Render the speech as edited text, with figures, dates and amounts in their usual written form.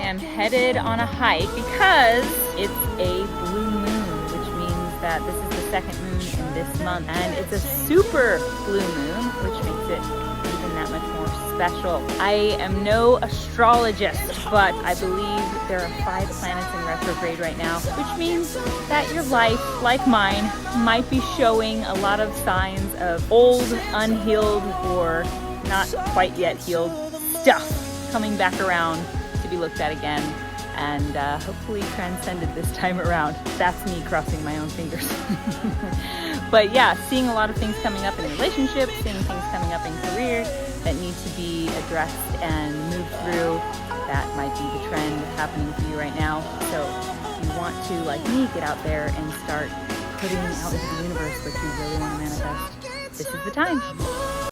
am headed on a hike because it's a blue moon, which means that this is the second moon in this month, and it's a super blue moon, which makes it even that much more special. I am no astrologist, but I believe there are 5 planets in retrograde right now, which means that your life, like mine, might be showing a lot of signs of old, unhealed, or not quite yet healed stuff coming back around to be looked at again, and hopefully transcended this time around. That's me crossing my own fingers. But yeah, seeing a lot of things coming up in relationships, seeing things coming up in career that need to be addressed and moved through. That might be the trend happening for you right now. So if you want to, like me, get out there and start putting out into the universe what you really want to manifest, this is the time.